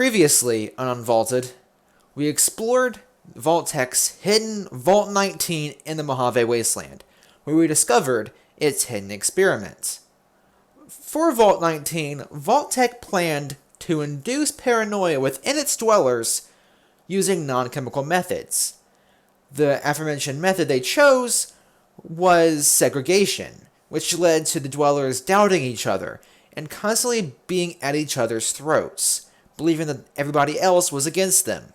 Previously on Unvaulted, we explored Vault-Tech's hidden Vault 19 in the Mojave Wasteland, where we discovered its hidden experiments. For Vault 19, Vault-Tech planned to induce paranoia within its dwellers using non-chemical methods. The aforementioned method they chose was segregation, which led to the dwellers doubting each other and constantly being at each other's throats, believing that everybody else was against them.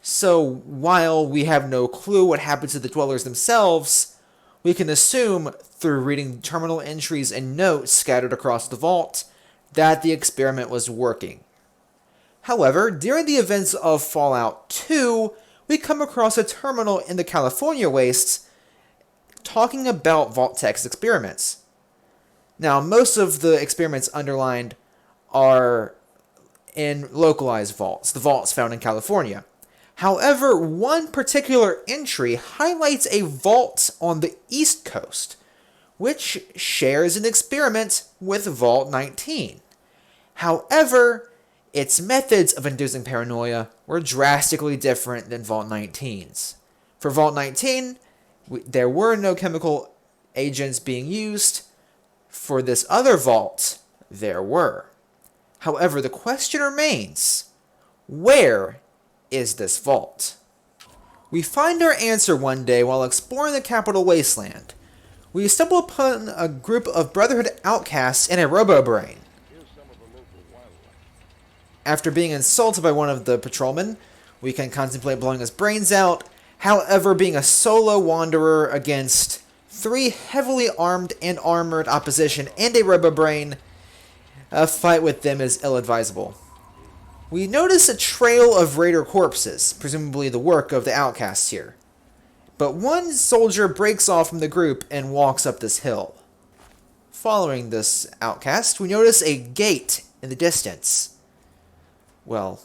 So, while we have no clue what happened to the dwellers themselves, we can assume, through reading terminal entries and notes scattered across the vault, that the experiment was working. However, during the events of Fallout 2, we come across a terminal in the California wastes talking about Vault-Tech's experiments. Now, most of the experiments underlined are in localized vaults, the vaults found in California. However, one particular entry highlights a vault on the East Coast, which shares an experiment with Vault 19. However, its methods of inducing paranoia were drastically different than Vault 19's. For Vault 19, there were no chemical agents being used. For this other vault, there were. However, the question remains, where is this vault? We find our answer one day while exploring the Capital Wasteland. We stumble upon a group of Brotherhood outcasts in a robo-brain. After being insulted by one of the patrolmen, we can contemplate blowing his brains out. However, being a solo wanderer against 3 heavily armed and armored opposition and a robo-brain, a fight with them is ill-advisable. We notice a trail of raider corpses, presumably the work of the outcasts here. But one soldier breaks off from the group and walks up this hill. Following this outcast, we notice a gate in the distance. Well,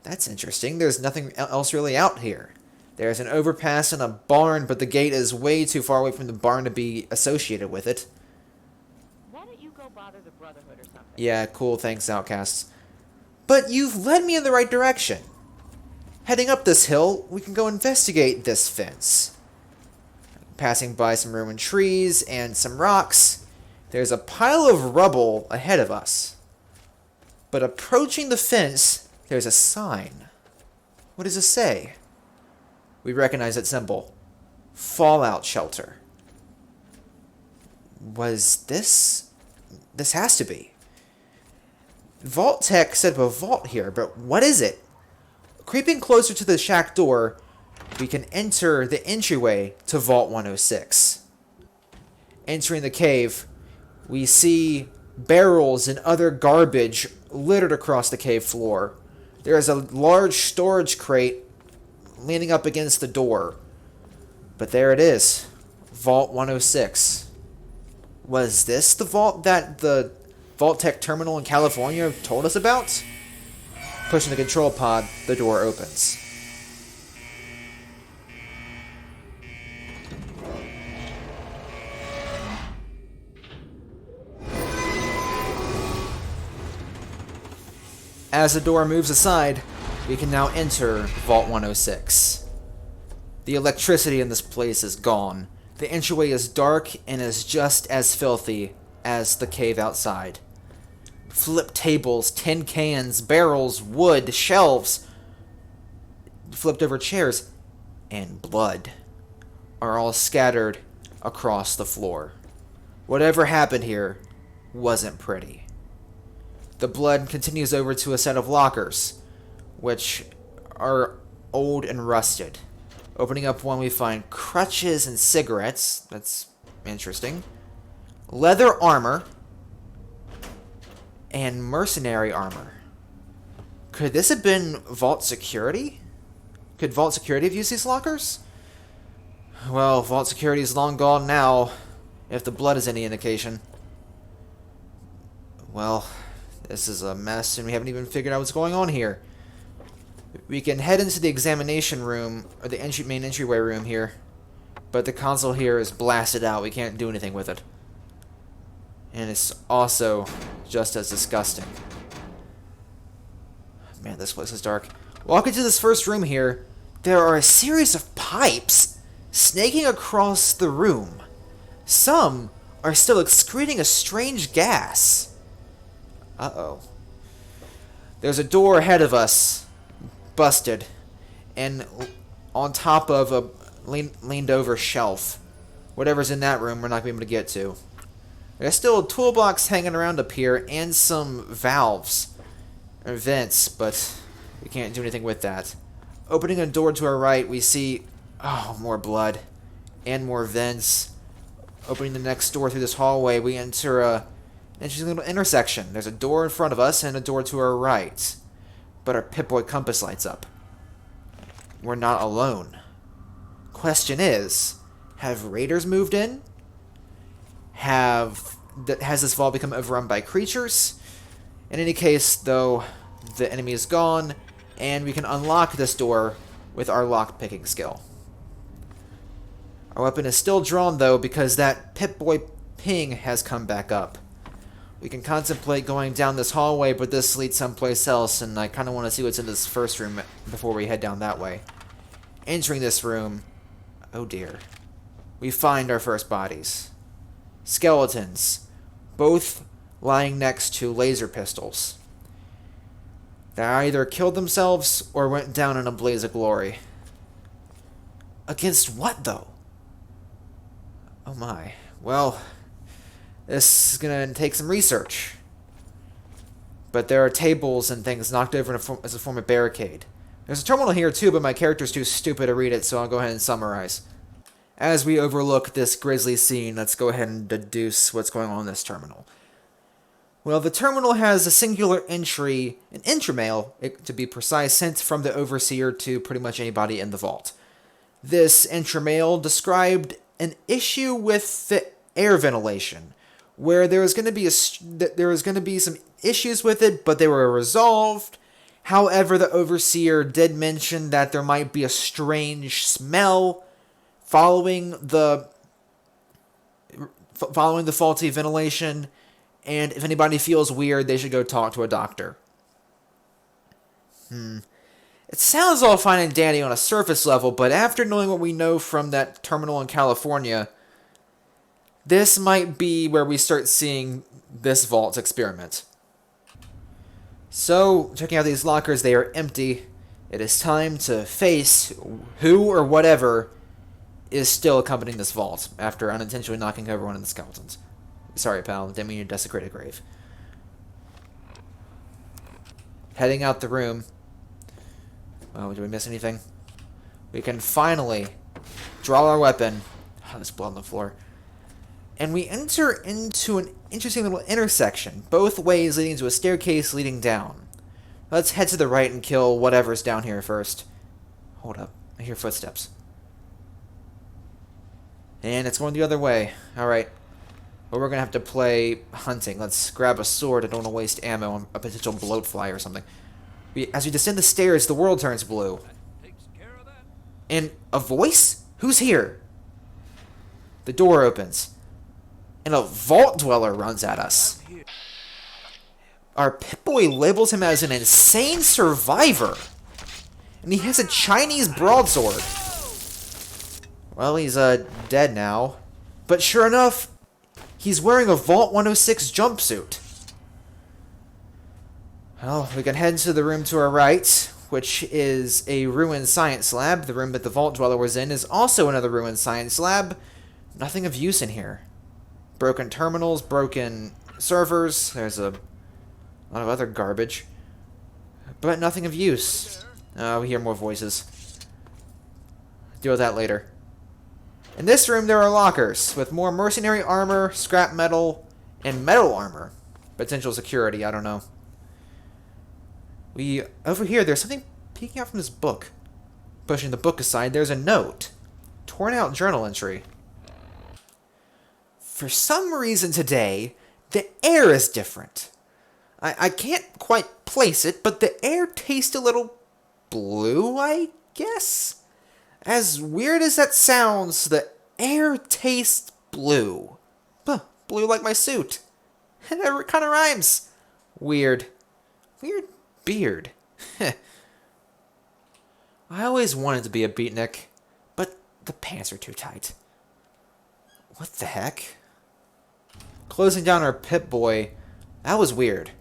that's interesting. There's nothing else really out here. There's an overpass and a barn, but the gate is way too far away from the barn to be associated with it. Why don't you go bother the Brotherhood or something? Yeah, cool, thanks, outcasts. But you've led me in the right direction. Heading up this hill, we can go investigate this fence. Passing by some ruined trees and some rocks, there's a pile of rubble ahead of us. But approaching the fence, there's a sign. What does it say? We recognize that symbol. Fallout shelter. Was this? This has to be. Vault-Tech set up a vault here, but what is it? Creeping closer to the shack door, we can enter the entryway to Vault 106. Entering the cave, we see barrels and other garbage littered across the cave floor. There is a large storage crate leaning up against the door. But there it is, Vault 106. Was this the vault that the Vault-Tech terminal in California told us about? Pushing the control pod, the door opens. As the door moves aside, we can now enter Vault 106. The electricity in this place is gone. The entryway is dark and is just as filthy as the cave outside. Flip tables, tin cans, barrels, wood, shelves, flipped over chairs, and blood are all scattered across the floor. Whatever happened here wasn't pretty. The blood continues over to a set of lockers, which are old and rusted. Opening up one, we find crutches and cigarettes. That's interesting. Leather armor. And mercenary armor. Could this have been Vault Security? Could Vault Security have used these lockers? Well, Vault Security is long gone now, if the blood is any indication. Well, this is a mess, and we haven't even figured out what's going on here. We can head into the examination room, or the main entryway room here, but the console here is blasted out. We can't do anything with it. And it's also just as disgusting. Man, this place is dark. Walk into this first room here. There are a series of pipes snaking across the room. Some are still excreting a strange gas. Uh-oh. There's a door ahead of us. Busted. And on top of a leaned over shelf. Whatever's in that room, we're not going to be able to get to. There's still a toolbox hanging around up here and some valves. Or vents, but we can't do anything with that. Opening a door to our right, we see... Oh, more blood. And more vents. Opening the next door through this hallway, we enter an interesting little intersection. There's a door in front of us and a door to our right. But our Pip-Boy compass lights up. We're not alone. Question is, have raiders moved in? Has this vault become overrun by creatures? In any case, though, the enemy is gone, and we can unlock this door with our lock-picking skill. Our weapon is still drawn, though, because that Pip-Boy ping has come back up. We can contemplate going down this hallway, but this leads someplace else, and I kind of want to see what's in this first room before we head down that way. Entering this room, oh dear, we find our first bodies. Skeletons, both lying next to laser pistols. They either killed themselves or went down in a blaze of glory. Against what, though? Oh my. Well, this is going to take some research. But there are tables and things knocked over as a form of barricade. There's a terminal here too, but my character's too stupid to read it, so I'll go ahead and summarize. As we overlook this grisly scene, let's go ahead and deduce what's going on in this terminal. Well, the terminal has a singular entry, an intramail, to be precise, sent from the Overseer to pretty much anybody in the vault. This intramail described an issue with the air ventilation, where there was going to be some issues with it, but they were resolved. However, the Overseer did mention that there might be a strange smell following the faulty ventilation, and if anybody feels weird, they should go talk to a doctor. It sounds all fine and dandy on a surface level, but after knowing what we know from that terminal in California, this might be where we start seeing this vault's experiment. So, checking out these lockers, they are empty. It is time to face who or whatever is still accompanying this vault after unintentionally knocking over one of the skeletons. Sorry, pal. Didn't mean to desecrate a grave. Heading out the room. Oh, did we miss anything? We can finally draw our weapon. Oh, there's blood on the floor. And we enter into an interesting little intersection, both ways leading to a staircase leading down. Let's head to the right and kill whatever's down here first. Hold up. I hear footsteps. And it's going the other way. Alright. Well, we're going to have to play hunting. Let's grab a sword. I don't want to waste ammo on a potential bloatfly or something. As we descend the stairs, the world turns blue. And a voice? Who's here? The door opens. And a vault dweller runs at us. Our Pip-Boy labels him as an insane survivor. And he has a Chinese broadsword. Well, he's dead now. But sure enough, he's wearing a Vault 106 jumpsuit. Well, we can head to the room to our right, which is a ruined science lab. The room that the Vault Dweller was in is also another ruined science lab. Nothing of use in here. Broken terminals, broken servers. There's a lot of other garbage. But nothing of use. We hear more voices. Deal with that later. In this room, there are lockers with more mercenary armor, scrap metal, and metal armor. Potential security, I don't know. Over here, there's something peeking out from this book. Pushing the book aside, there's a note. Torn out journal entry. For some reason today, the air is different. I can't quite place it, but the air tastes a little blue, I guess? As weird as that sounds, the air tastes blue. Blue like my suit. It kind of rhymes. Weird. Weird beard. I always wanted to be a beatnik, but the pants are too tight. What the heck? Closing down our Pip-Boy. That was weird.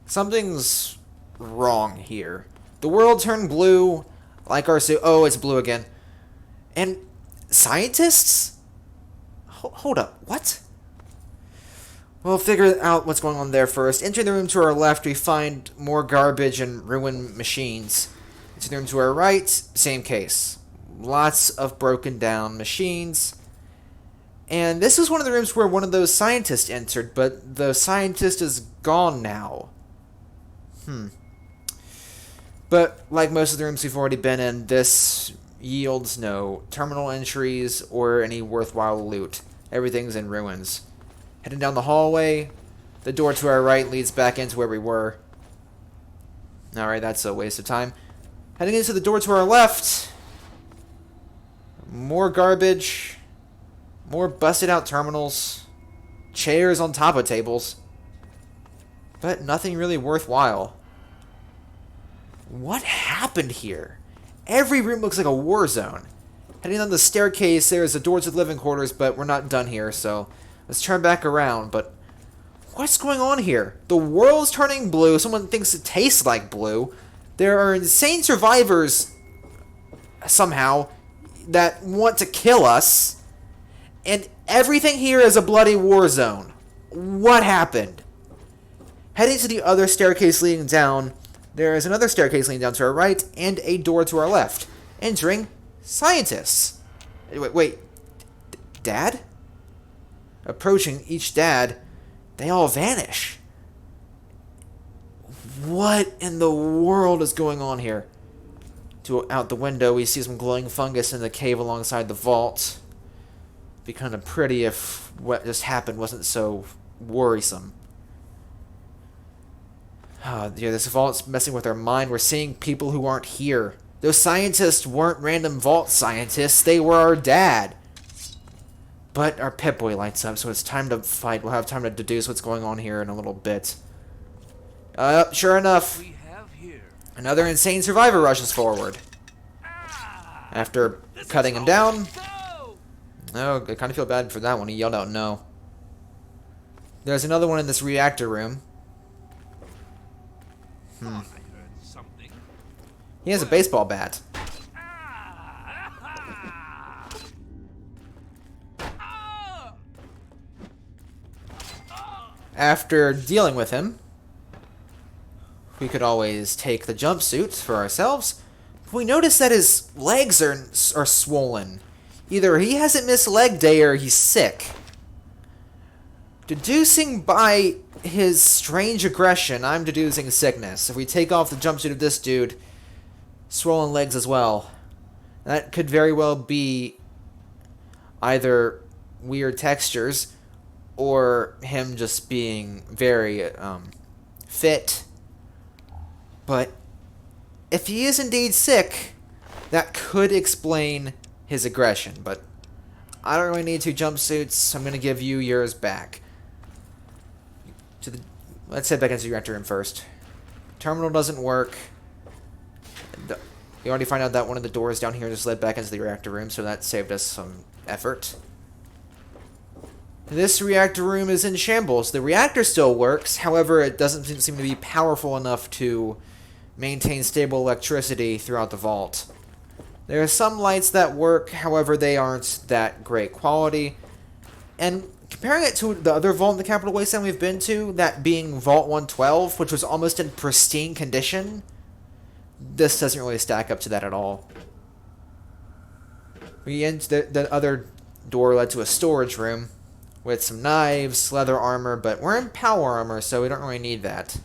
Something's wrong here. The world turned blue, like our suit. Oh, it's blue again. And scientists? Hold up, what? We'll figure out what's going on there first. Entering the room to our left, we find more garbage and ruined machines. Entering the room to our right, same case. Lots of broken down machines. And this is one of the rooms where one of those scientists entered, but the scientist is gone now. But like most of the rooms we've already been in, this yields no terminal entries or any worthwhile loot. Everything's in ruins. Heading down the hallway, the door to our right leads back into where we were. Alright, that's a waste of time. Heading into the door to our left, more garbage, more busted out terminals, chairs on top of tables, but nothing really worthwhile. What happened here? Every room looks like a war zone. Heading down the staircase, there's a door to the living quarters, but we're not done here, so let's turn back around. But what's going on here? The world's turning blue. Someone thinks it tastes like blue. There are insane survivors, somehow, that want to kill us. And everything here is a bloody war zone. What happened? Heading to the other staircase leading down, there is another staircase leading down to our right and a door to our left. Entering, scientists. Wait. Dad? Approaching each dad, they all vanish. What in the world is going on here? Out the window, we see some glowing fungus in the cave alongside the vault. Be kind of pretty if what just happened wasn't so worrisome. Yeah, this vault's messing with our mind. We're seeing people who aren't here. Those scientists weren't random vault scientists. They were our dad. But our Pip-Boy lights up, so it's time to fight. We'll have time to deduce what's going on here in a little bit. Sure enough, another insane survivor rushes forward. After cutting him down. Oh, I kind of feel bad for that one. He yelled out no. There's another one in this reactor room. He has a baseball bat. After dealing with him, we could always take the jumpsuit for ourselves. We notice that his legs are swollen. Either he hasn't missed leg day or he's sick. Deducing by his strange aggression, I'm deducing sickness. If we take off the jumpsuit of this dude, swollen legs as well. That could very well be either weird textures or him just being very fit. But if he is indeed sick, that could explain his aggression. But I don't really need two jumpsuits. I'm going to give you yours back. Let's head back into the reactor room first. Terminal doesn't work. We already find out that one of the doors down here just led back into the reactor room, so that saved us some effort. This reactor room is in shambles. The reactor still works, however, it doesn't seem to be powerful enough to maintain stable electricity throughout the vault. There are some lights that work, however, they aren't that great quality. And comparing it to the other vault in the Capital Wasteland we've been to, that being Vault 112, which was almost in pristine condition, this doesn't really stack up to that at all. The other door led to a storage room with some knives, leather armor, but we're in power armor, so we don't really need that.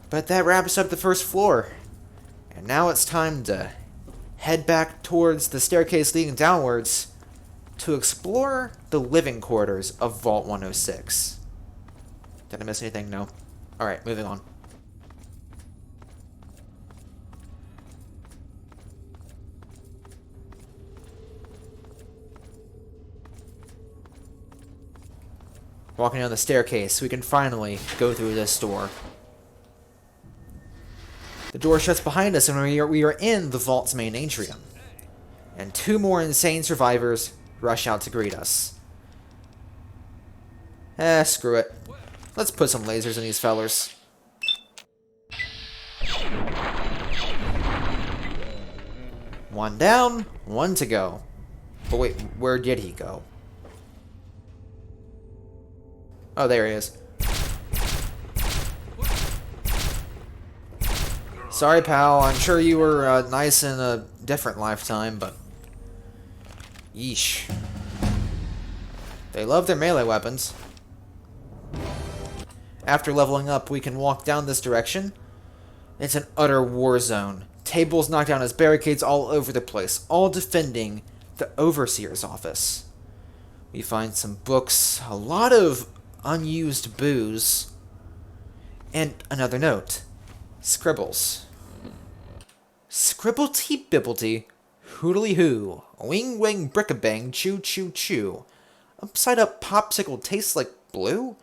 But that wraps up the first floor. And now it's time to head back towards the staircase leading downwards to explore the living quarters of Vault 106. Did I miss anything? No. Alright, moving on. Walking down the staircase, we can finally go through this door. The door shuts behind us and we are in the vault's main atrium. And 2 more insane survivors rush out to greet us. Screw it. Let's put some lasers in these fellers. One down, 1 to go. But wait, where did he go? Oh, there he is. Sorry, pal. I'm sure you were nice in a different lifetime, but... Yeesh. They love their melee weapons. After leveling up, we can walk down this direction. It's an utter war zone. Tables knocked down as barricades all over the place, all defending the Overseer's office. We find some books, a lot of unused booze, and another note. Scribbles. Scribblety bibblety, hoodly hoo, wing wing brick-a-bang, choo choo choo. Upside up popsicle tastes like blue?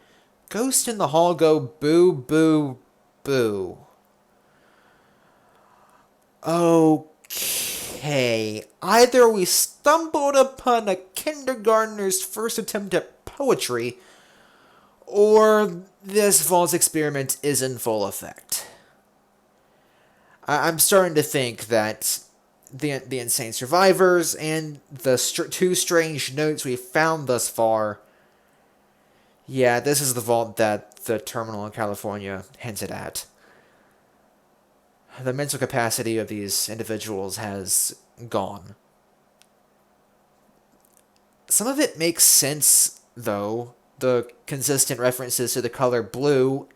Ghost in the hall go boo boo boo. Okay, either we stumbled upon a kindergartner's first attempt at poetry, or this vault experiment is in full effect. I'm starting to think that the insane survivors and the 2 strange notes we found thus far, yeah, this is the vault that the terminal in California hinted at. The mental capacity of these individuals has gone. Some of it makes sense, though. The consistent references to the color blue,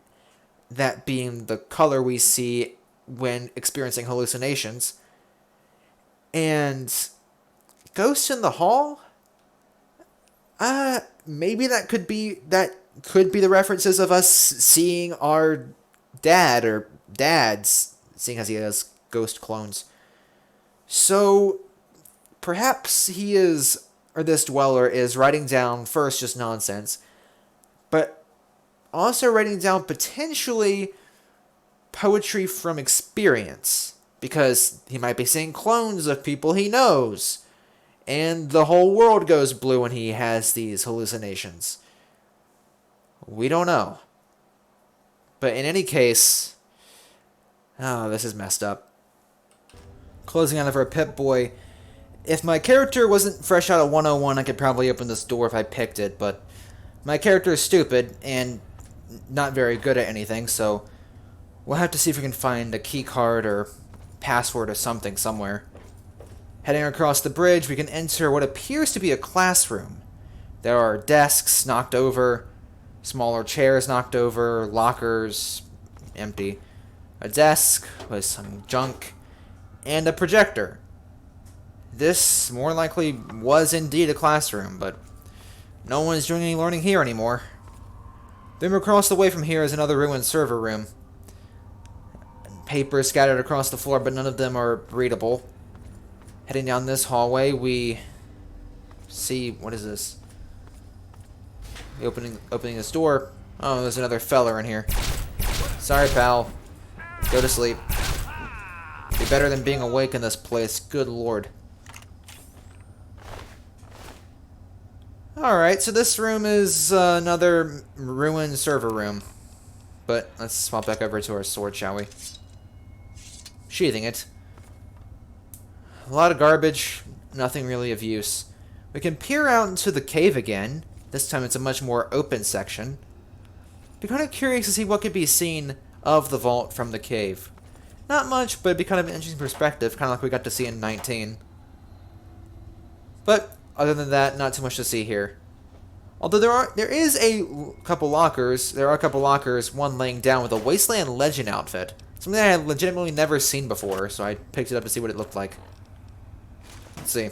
that being the color we see when experiencing hallucinations. And Ghost in the Hall? Maybe that could be the references of us seeing our dad or dads, seeing as he has ghost clones. So perhaps he is, or this dweller is writing down first just nonsense, but also writing down potentially poetry from experience, because he might be seeing clones of people he knows, and the whole world goes blue when he has these hallucinations. We don't know. But in any case, oh, this is messed up. Closing out of our Pip-Boy. If my character wasn't fresh out of 101, I could probably open this door if I picked it, but my character is stupid and not very good at anything, so we'll have to see if we can find a key card or password or something somewhere. Heading across the bridge, we can enter what appears to be a classroom. There are desks knocked over, smaller chairs knocked over, lockers empty, a desk with some junk, and a projector. This more likely was indeed a classroom, but no one's doing any learning here anymore. Then across the way from here is another ruined server room. Papers scattered across the floor, but none of them are readable. Heading down this hallway, we see, what is this? Opening this door. Oh, there's another feller in here. Sorry, pal. Go to sleep. Be better than being awake in this place. Good lord. Alright, so this room is another ruined server room. But let's swap back over to our sword, shall we? Sheathing it. A lot of garbage, nothing really of use. We can peer out into the cave again. This time it's a much more open section. Be kind of curious to see what could be seen of the vault from the cave. Not much, but it'd be kind of an interesting perspective, kind of like we got to see in 19. But other than that, not too much to see here. Although there is a couple lockers. There are a couple lockers, one laying down with a Wasteland Legend outfit. Something I had legitimately never seen before, so I picked it up to see what it looked like. Let's see.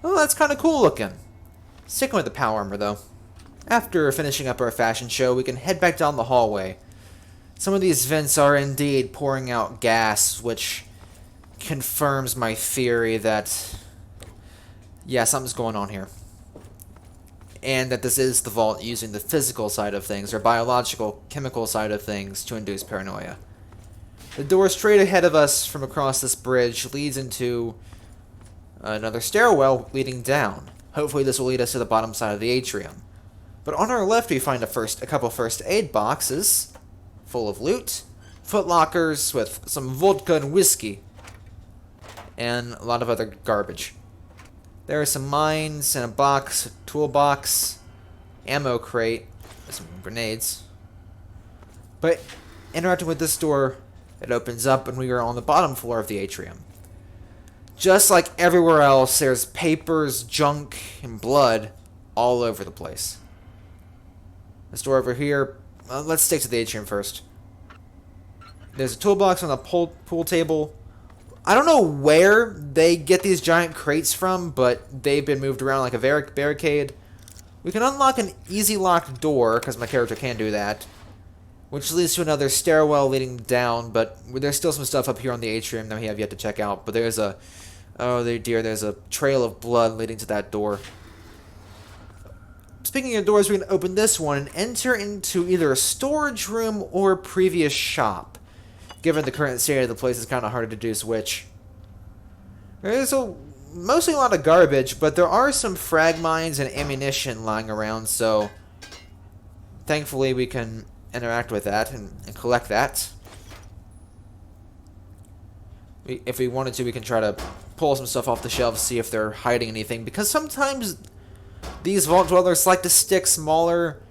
Oh, that's kind of cool looking. Sticking with the power armor, though. After finishing up our fashion show, we can head back down the hallway. Some of these vents are indeed pouring out gas, which confirms my theory that, yeah, something's going on here. And that this is the vault using the physical side of things, or biological, chemical side of things, to induce paranoia. The door straight ahead of us from across this bridge leads into another stairwell leading down. Hopefully this will lead us to the bottom side of the atrium. But on our left we find a couple first aid boxes full of loot, footlockers with some vodka and whiskey, and a lot of other garbage. There are some mines and a box, toolbox, ammo crate, some grenades. But interacting with this door, it opens up and we are on the bottom floor of the atrium. Just like everywhere else, there's papers, junk, and blood all over the place. This door over here, let's stick to the atrium first. There's a toolbox on the pool table. I don't know where they get these giant crates from, but they've been moved around like a barricade. We can unlock an easy locked door, because my character can do that, which leads to another stairwell leading down, but there's still some stuff up here on the atrium that we have yet to check out. But there's a, oh dear, there's a trail of blood leading to that door. Speaking of doors, we can open this one and enter into either a storage room or a previous shop. Given the current state of the place, it's kind of hard to deduce which. There's mostly a lot of garbage, but there are some frag mines and ammunition lying around, so thankfully we can interact with that and collect that. If we wanted to, we can try to pull some stuff off the shelves, see if they're hiding anything, because sometimes these vault dwellers like to stick smaller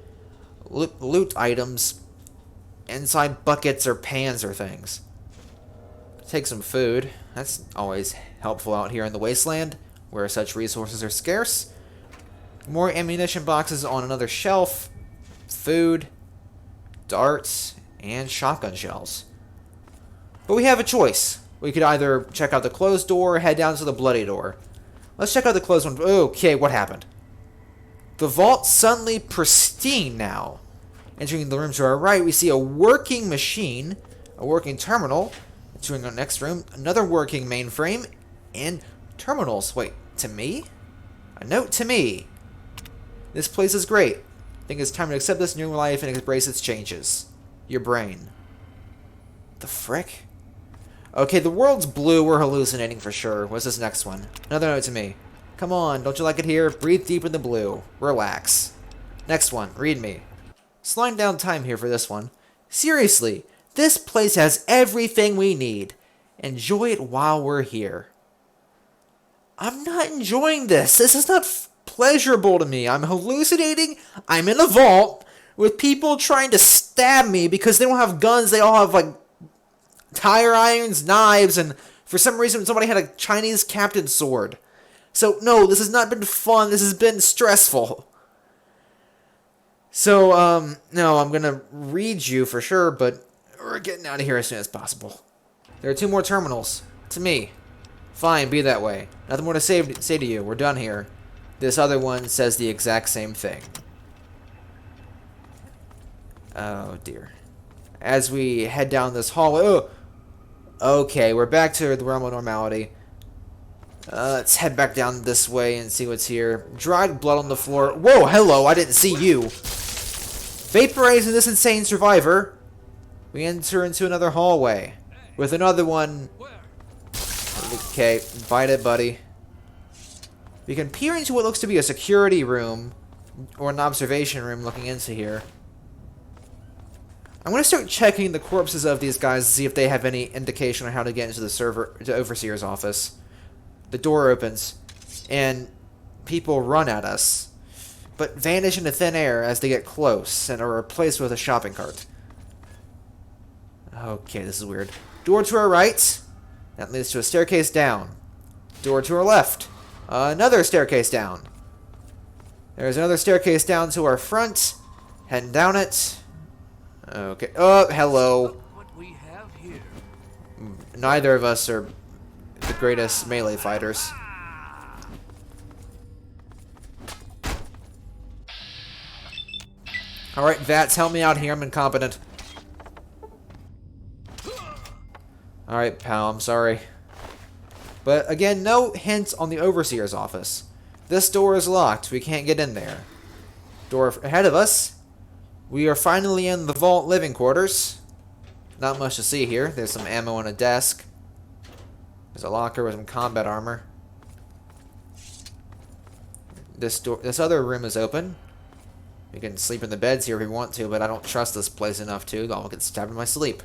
loot items inside buckets or pans or things. Take some food. That's always helpful out here in the wasteland, where such resources are scarce. More ammunition boxes on another shelf. Food, darts, and shotgun shells. But we have a choice. We could either check out the closed door or head down to the bloody door. Let's check out the closed one. Okay, what happened? The vault's suddenly pristine now. Entering the room to our right, we see a working machine, a working terminal. Entering our next room, another working mainframe, and terminals. Wait, to me? A note to me. This place is great. I think it's time to accept this new life and embrace its changes. Your brain. The frick? Okay, the world's blue. We're hallucinating for sure. What's this next one? Another note to me. Come on, don't you like it here? Breathe deep in the blue. Relax. Next one, read me. Slowing down time here for this one. Seriously, this place has everything we need. Enjoy it while we're here. I'm not enjoying this. This is not pleasurable to me. I'm hallucinating. I'm in a vault with people trying to stab me because they don't have guns. They all have, like, tire irons, knives, and for some reason somebody had a Chinese captain sword. So, no, this has not been fun. This has been stressful. So, no, I'm gonna read you for sure, but we're getting out of here as soon as possible. There are 2 more terminals. To me. Fine, be that way. Nothing more to say to you. We're done here. This other one says the exact same thing. Oh, dear. As we head down this hallway... Oh! Okay, we're back to the realm of normality. Let's head back down this way and see what's here. Dried blood on the floor. Whoa, hello, I didn't see you. Vaporizing this insane survivor, we enter into another hallway with another one. Okay, bite it, buddy. We can peer into what looks to be a security room or an observation room looking into here. I'm going to start checking the corpses of these guys to see if they have any indication on how to get into the overseer's office. The door opens, and people run at us, but vanish into thin air as they get close and are replaced with a shopping cart. Okay, this is weird. Door to our right. That leads to a staircase down. Door to our left. Another staircase down. There's another staircase down to our front. Heading down it. Okay. Oh, hello. Look what we have here. Neither of us are the greatest melee fighters. Alright, Vats, help me out here. I'm incompetent. Alright, pal, I'm sorry. But again, no hints on the overseer's office. This door is locked. We can't get in there. Door ahead of us. We are finally in the vault living quarters. Not much to see here. There's some ammo on a desk. There's a locker with some combat armor. This other room is open. We can sleep in the beds here if we want to, but I don't trust this place enough to. I'll get stabbed in my sleep.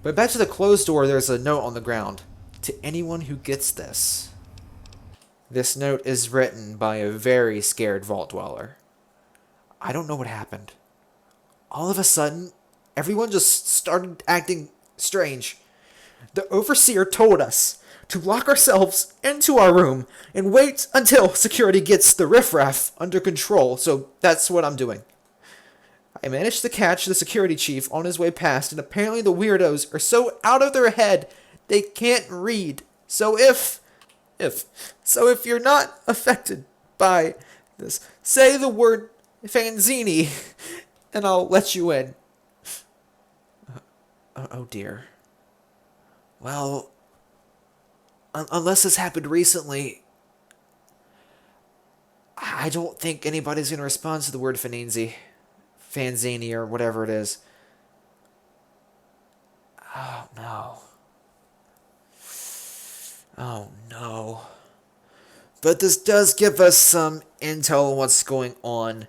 But back to the closed door, there's a note on the ground. To anyone who gets this. This note is written by a very scared vault dweller. I don't know what happened. All of a sudden, everyone just started acting strange. The overseer told us to lock ourselves into our room and wait until security gets the riffraff under control, so that's what I'm doing. I managed to catch the security chief on his way past, and apparently the weirdos are so out of their head they can't read. So if you're not affected by this, say the word Fanzini, and I'll let you in. Oh dear. Well, unless this happened recently, I don't think anybody's going to respond to the word Fanzini, or whatever it is. Oh no. Oh no. But this does give us some intel on what's going on.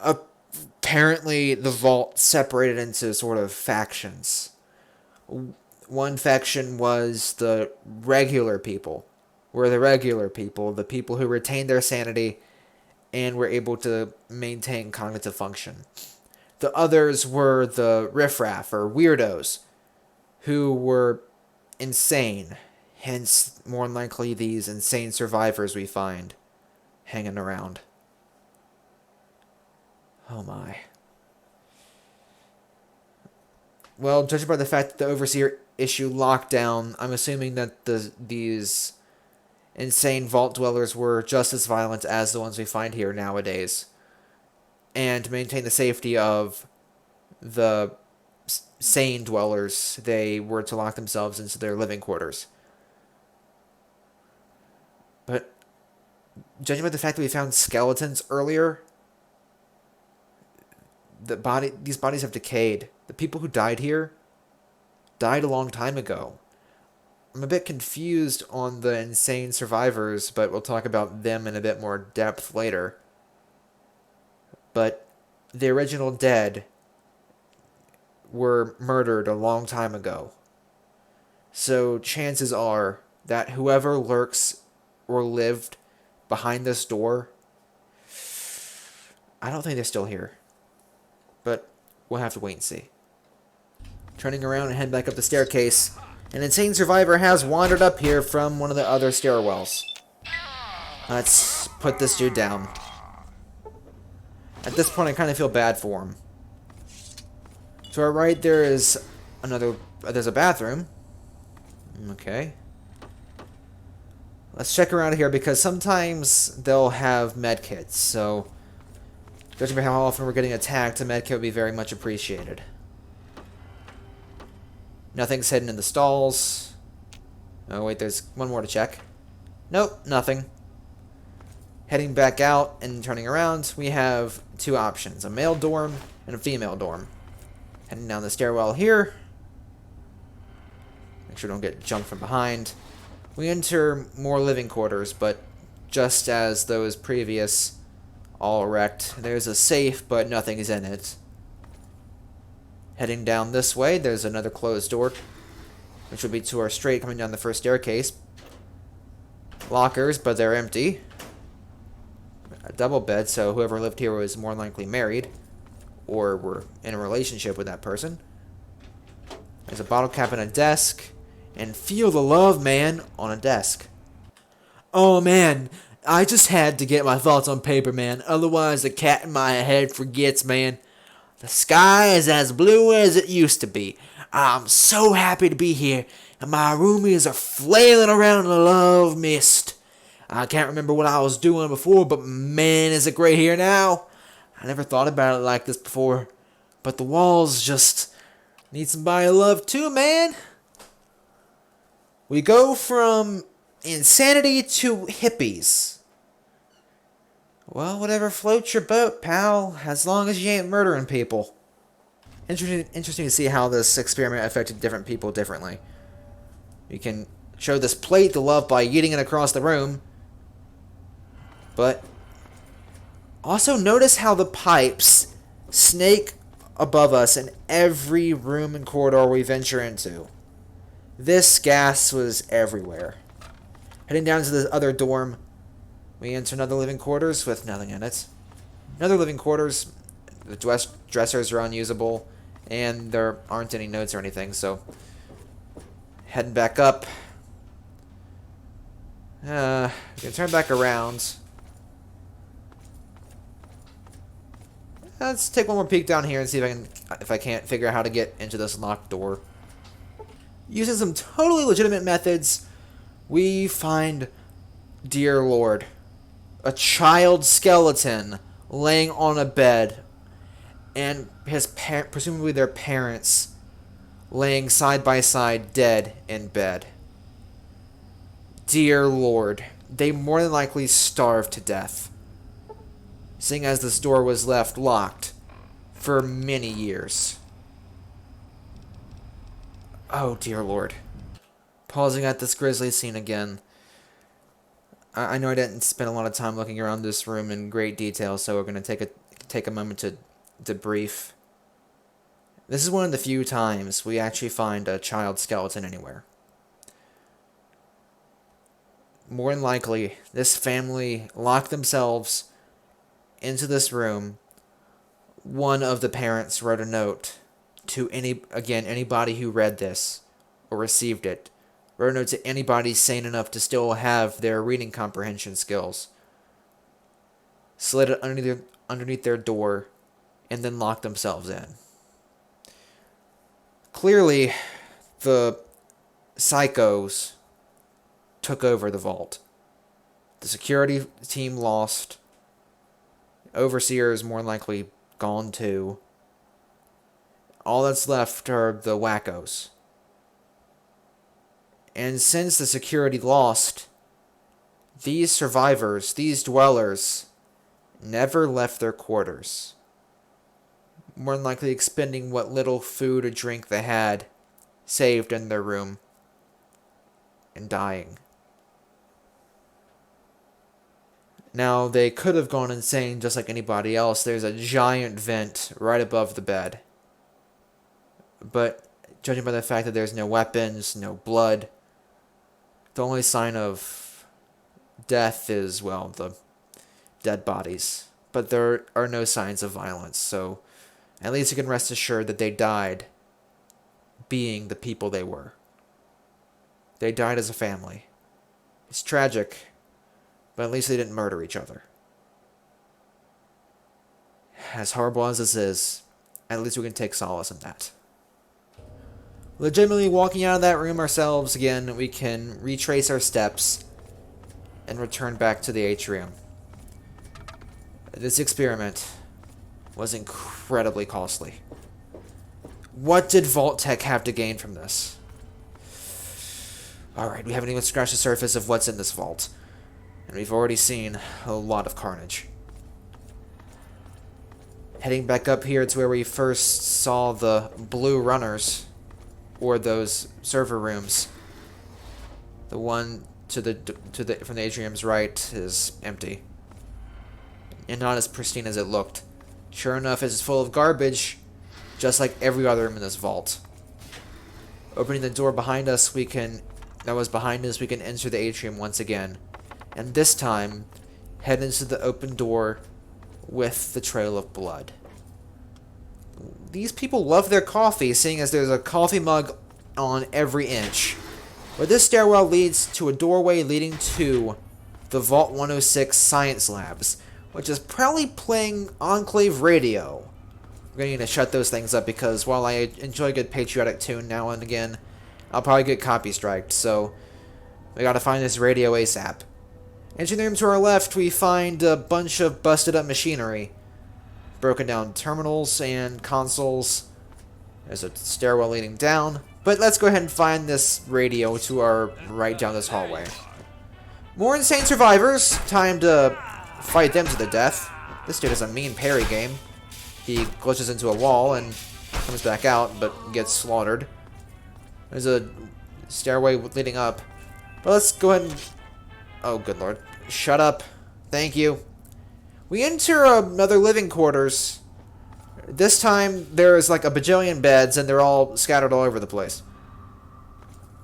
Apparently, the vault separated into sort of factions. One faction was the regular people. The people who retained their sanity and were able to maintain cognitive function. The others were the riffraff, or weirdos, who were insane. Hence, more than likely, these insane survivors we find hanging around. Oh my. Well, judging by the fact that the Overseer issue lockdown, I'm assuming that these insane vault dwellers were just as violent as the ones we find here nowadays. And to maintain the safety of the sane dwellers, they were to lock themselves into their living quarters. But judging by the fact that we found skeletons earlier, these bodies have decayed. The people who died here died a long time ago. I'm a bit confused on the insane survivors, but we'll talk about them in a bit more depth later. But the original dead were murdered a long time ago. So chances are that whoever lurks or lived behind this door, I don't think they're still here. But we'll have to wait and see. Turning around and head back up the staircase, an insane survivor has wandered up here from one of the other stairwells. Let's put this dude down. At this point, I kind of feel bad for him. To our right, there's a bathroom. Okay. Let's check around here, because sometimes they'll have medkits, so judging by how often we're getting attacked, a medkit would be very much appreciated. Nothing's hidden in the stalls. Oh wait, there's one more to check. Nope, nothing. Heading back out and turning around, we have two options, a male dorm and a female dorm. Heading down the stairwell here. Make sure we don't get jumped from behind. We enter more living quarters, but just as those previous, all wrecked. There's a safe, but nothing is in it. Heading down this way, there's another closed door, which would be to our straight coming down the first staircase. Lockers, but they're empty. A double bed, so whoever lived here was more likely married, or were in a relationship with that person. There's a bottle cap on a desk, and Feel the Love Man on a desk. Oh man, I just had to get my thoughts on paper, man. Otherwise the cat in my head forgets, man. The sky is as blue as it used to be. I'm so happy to be here, and my roomies are flailing around in the love mist. I can't remember what I was doing before, but man, is it great here now. I never thought about it like this before, but the walls just need somebody to love too, man. We go from insanity to hippies. Well, whatever floats your boat, pal, as long as you ain't murdering people. Interesting to see how this experiment affected different people differently. You can show this plate to love by eating it across the room, but also notice how the pipes snake above us in every room and corridor we venture into. This gas was everywhere. Heading down to the other dorm, we enter another living quarters with nothing in it. Another living quarters, the dressers are unusable, and there aren't any notes or anything, so heading back up. We can turn back around. Let's take one more peek down here and see if I can't figure out how to get into this locked door. Using some totally legitimate methods, we find, dear Lord, a child skeleton laying on a bed, and presumably their parents laying side by side dead in bed. Dear Lord, they more than likely starved to death, seeing as this door was left locked for many years. Oh, dear Lord. Pausing at this grisly scene again. I know I didn't spend a lot of time looking around this room in great detail, so we're going to take a moment to debrief. This is one of the few times we actually find a child skeleton anywhere. More than likely, this family locked themselves into this room. One of the parents wrote a note to anybody who read this or received it. Wrote a note to anybody sane enough to still have their reading comprehension skills. Slid it underneath their door and then locked themselves in. Clearly, the psychos took over the vault. The security team lost. Overseer is more than likely gone too. All that's left are the wackos. And since the security lost, these survivors, these dwellers, never left their quarters. More than likely expending what little food or drink they had saved in their room and dying. Now, they could have gone insane just like anybody else. There's a giant vent right above the bed. But judging by the fact that there's no weapons, no blood, the only sign of death is, well, the dead bodies. But there are no signs of violence, so at least you can rest assured that they died being the people they were. They died as a family. It's tragic, but at least they didn't murder each other. As horrible as this is, at least we can take solace in that. Legitimately walking out of that room ourselves again, we can retrace our steps and return back to the atrium. This experiment was incredibly costly. What did Vault-Tec have to gain from this? Alright, we haven't even scratched the surface of what's in this vault. And we've already seen a lot of carnage. Heading back up here to where we first saw the blue runners, or those server rooms. The one from the atrium's right is empty, and not as pristine as it looked. Sure enough, it's full of garbage, just like every other room in this vault. Opening the door behind us, we can enter the atrium once again, and this time head into the open door with the trail of blood. These people love their coffee, seeing as there's a coffee mug on every inch. But this stairwell leads to a doorway leading to the Vault 106 Science Labs, which is proudly playing Enclave radio. We're going to need to shut those things up because while I enjoy a good patriotic tune now and again, I'll probably get copy striked, so we gotta find this radio ASAP. Entering the room to our left, we find a bunch of busted up machinery. Broken down terminals and consoles. There's a stairwell leading down. But let's go ahead and find this radio to our right down this hallway. More insane survivors. Time to fight them to the death. This dude has a mean parry game. He glitches into a wall and comes back out, but gets slaughtered. There's a stairway leading up. But let's go ahead and... Oh, good lord. Shut up. Thank you. We enter another living quarters. This time, there's like a bajillion beds, and they're all scattered all over the place.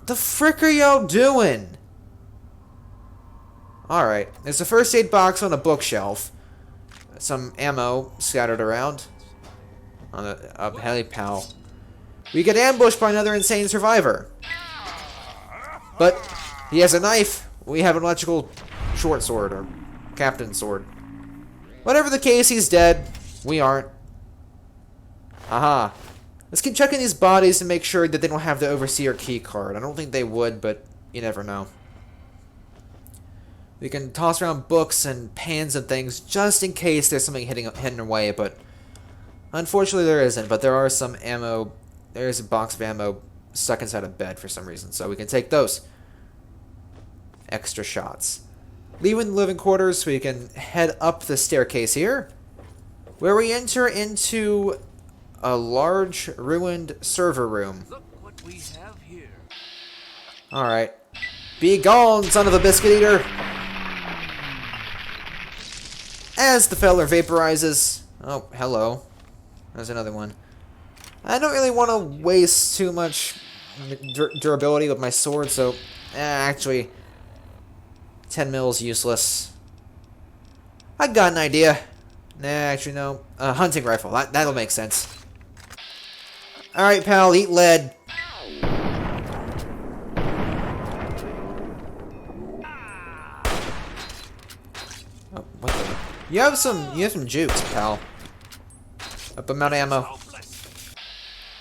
The frick are y'all doing? Alright. There's a first aid box on a bookshelf. Some ammo scattered around. On a heli pal. We get ambushed by another insane survivor. But he has a knife. We have an electrical short sword, or captain sword. Whatever the case, he's dead. We aren't. Aha. Let's keep checking these bodies to make sure that they don't have the Overseer key card. I don't think they would, but you never know. We can toss around books and pans and things just in case there's something hidden away, but unfortunately there isn't. But there are some ammo. There's a box of ammo stuck inside a bed for some reason, so we can take those. Extra shots. Leaving the living quarters, we can head up the staircase here, where we enter into a large ruined server room. Look what we have here. Alright. Be gone, son of a biscuit eater! As the feller vaporizes... Oh, hello. There's another one. I don't really want to waste too much durability with my sword, so... actually... 10 mils useless. I got an idea. Nah, actually no. Hunting rifle. That'll make sense. Alright, pal, eat lead. Oh, what the? You have some jukes, pal. Up amount of ammo.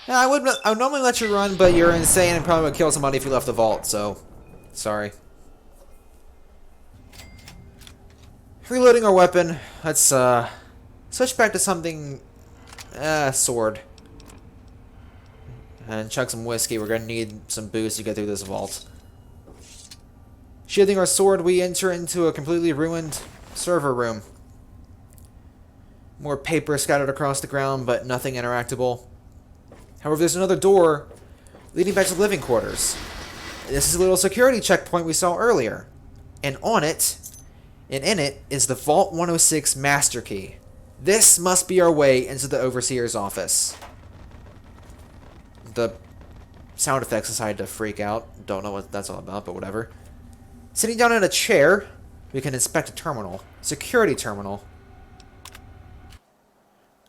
Yeah, I would normally let you run, but you're insane and probably would kill somebody if you left the vault, so sorry. Reloading our weapon. Let's switch back to something sword. And chug some whiskey. We're gonna need some boost to get through this vault. Shielding our sword, we enter into a completely ruined server room. More paper scattered across the ground, but nothing interactable. However, there's another door leading back to living quarters. This is a little security checkpoint we saw earlier. And on it, and in it, is the Vault 106 master key. This must be our way into the Overseer's office. The sound effects decided to freak out. Don't know what that's all about, but whatever. Sitting down in a chair, we can inspect a terminal. Security terminal.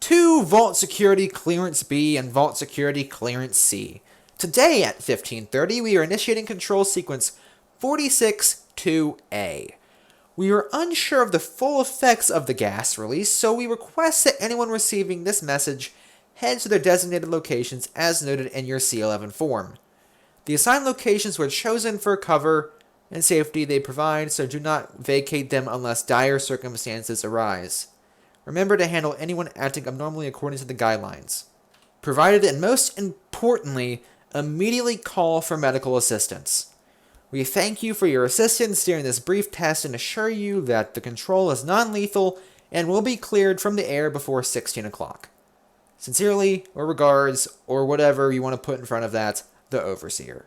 To Vault Security Clearance B and Vault Security Clearance C. Today at 15:30, we are initiating control sequence 46-2A. We are unsure of the full effects of the gas release, so we request that anyone receiving this message head to their designated locations as noted in your C11 form. The assigned locations were chosen for cover and safety they provide, so do not vacate them unless dire circumstances arise. Remember to handle anyone acting abnormally according to the guidelines provided, and most importantly, immediately call for medical assistance. We thank you for your assistance during this brief test and assure you that the control is non-lethal and will be cleared from the air before 16 o'clock. Sincerely, or regards, or whatever you want to put in front of that, the Overseer.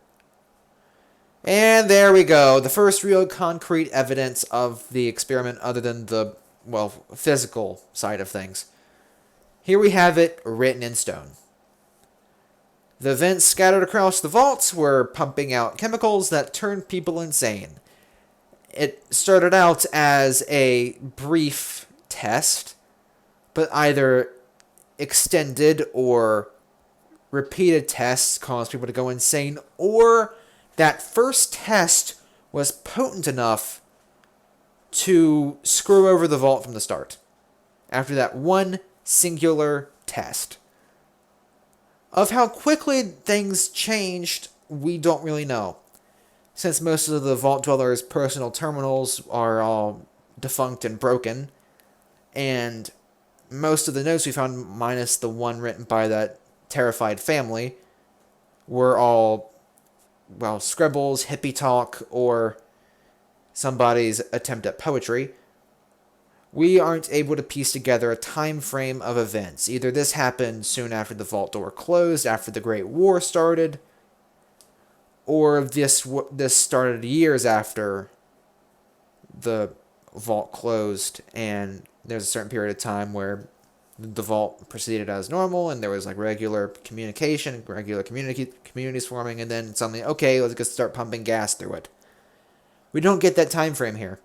And there we go, the first real concrete evidence of the experiment other than the, well, physical side of things. Here we have it written in stone. The vents scattered across the vaults were pumping out chemicals that turned people insane. It started out as a brief test, but either extended or repeated tests caused people to go insane, or that first test was potent enough to screw over the vault from the start. After that one singular test. Of how quickly things changed, we don't really know, since most of the Vault Dwellers' personal terminals are all defunct and broken, and most of the notes we found, minus the one written by that terrified family, were all, well, scribbles, hippie talk, or somebody's attempt at poetry. we aren't able to piece together a time frame of events. Either this happened soon after the vault door closed, after the Great War started, or this started years after the vault closed, and there's a certain period of time where the vault proceeded as normal, and there was like regular communication, regular communities forming, and then suddenly, okay, let's just start pumping gas through it. We don't get that time frame here,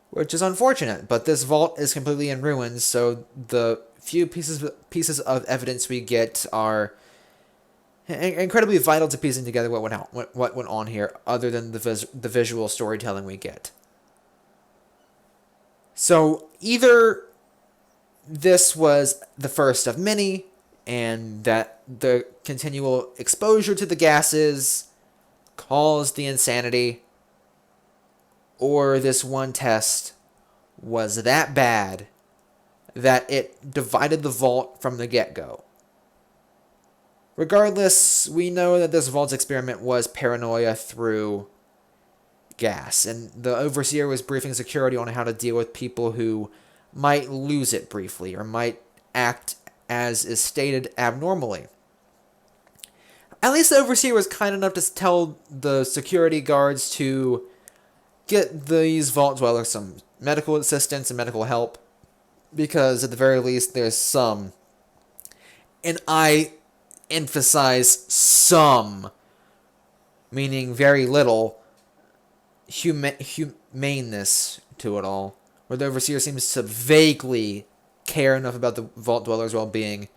which is unfortunate, but this vault is completely in ruins, so the few pieces of evidence we get are incredibly vital to piecing together what went on here, other than the visual storytelling we get. So either this was the first of many, and that the continual exposure to the gases caused the insanity, or this one test was that bad that it divided the vault from the get-go. Regardless, we know that this vault experiment was paranoia through gas, and the Overseer was briefing security on how to deal with people who might lose it briefly, or might act as is stated abnormally. At least the Overseer was kind enough to tell the security guards to get these vault dwellers some medical assistance and medical help, because at the very least there's some, and I emphasize some, meaning very little, humaneness to it all, where the Overseer seems to vaguely care enough about the vault dwellers' well-being.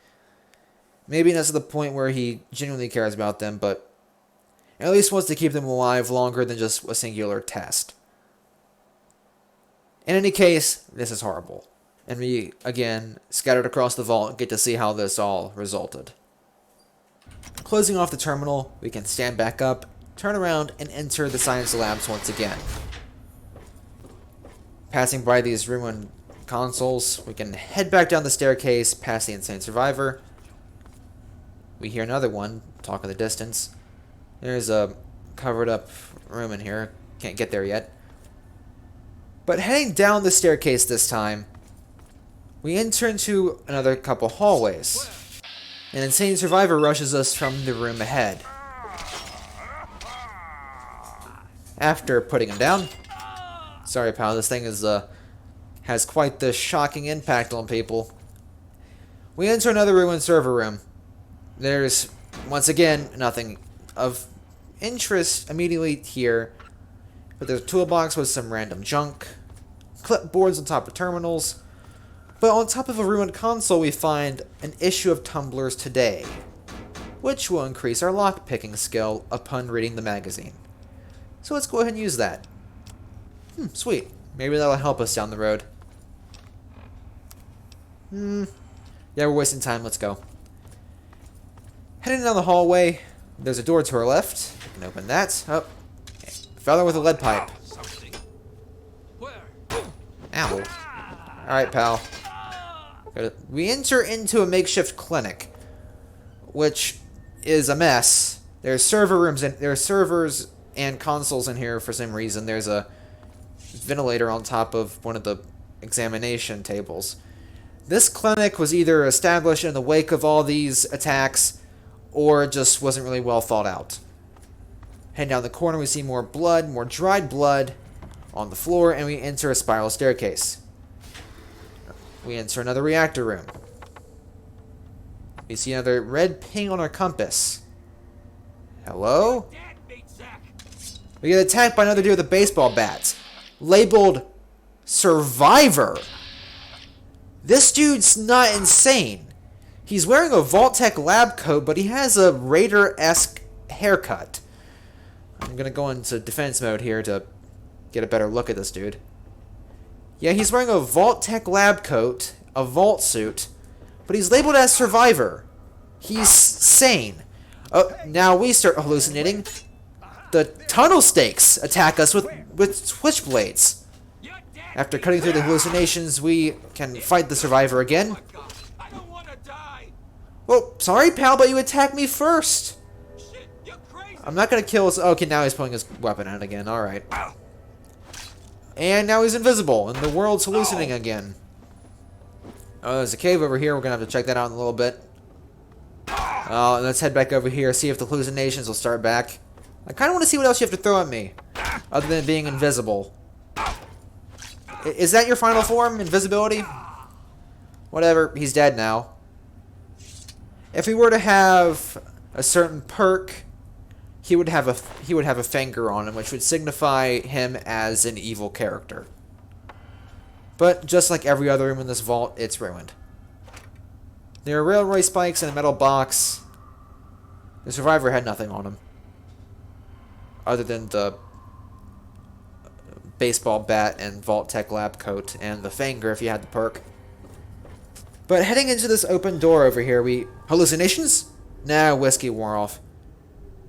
Maybe not to the point where he genuinely cares about them, but at least wants to keep them alive longer than just a singular test. In any case, this is horrible. And we, again, scattered across the vault, get to see how this all resulted. Closing off the terminal, we can stand back up, turn around, and enter the science labs once again. Passing by these ruined consoles, we can head back down the staircase past the insane survivor. We hear another one, talk in the distance. There's a covered up room in here, can't get there yet. But heading down the staircase this time, we enter into another couple hallways. An insane survivor rushes us from the room ahead. After putting him down, sorry pal, this thing is has quite the shocking impact on people. We enter another ruined server room. There's, once again, nothing of interest immediately here, but there's a toolbox with some random junk, clipboards on top of terminals, but on top of a ruined console we find an issue of Tumblr's Today, which will increase our lockpicking skill upon reading the magazine. So let's go ahead and use that. Sweet. Maybe that'll help us down the road. Yeah, we're wasting time. Let's go. Heading down the hallway, there's a door to our left. We can open that. Oh, fellow with a lead pipe. Ow. Alright, pal. We enter into a makeshift clinic, which is a mess. There's server rooms and there are servers and consoles in here for some reason. There's a ventilator on top of one of the examination tables. This clinic was either established in the wake of all these attacks, or just wasn't really well thought out. Heading down the corner, we see more blood, more dried blood on the floor, and we enter a spiral staircase. We enter another reactor room. We see another red ping on our compass. Hello? We get attacked by another dude with a baseball bat, labeled Survivor. This dude's not insane. He's wearing a Vault-Tec lab coat, but he has a Raider-esque haircut. I'm gonna go into defense mode here to get a better look at this dude. Yeah, he's wearing a Vault-Tec lab coat, a vault suit, but he's labeled as Survivor. He's sane. Oh, now we start hallucinating. The tunnel stakes attack us with switchblades. After cutting through the hallucinations, we can fight the Survivor again. Well, sorry, pal, but you attacked me first. I'm not gonna kill us. Okay, now he's pulling his weapon out again. Alright. And now he's invisible, and the world's hallucinating again. Oh, there's a cave over here. We're going to have to check that out in a little bit. Let's head back over here, see if the hallucinations will start back. I kind of want to see what else you have to throw at me, other than being invisible. Is that your final form, invisibility? Whatever, he's dead now. If he were to have a certain perk, he would have a finger on him, which would signify him as an evil character. But just like every other room in this vault, it's ruined. There are railway spikes and a metal box. The survivor had nothing on him, other than the baseball bat and Vault Tech lab coat and the finger if you had the perk. But heading into this open door over here, hallucinations? Nah, whiskey wore off.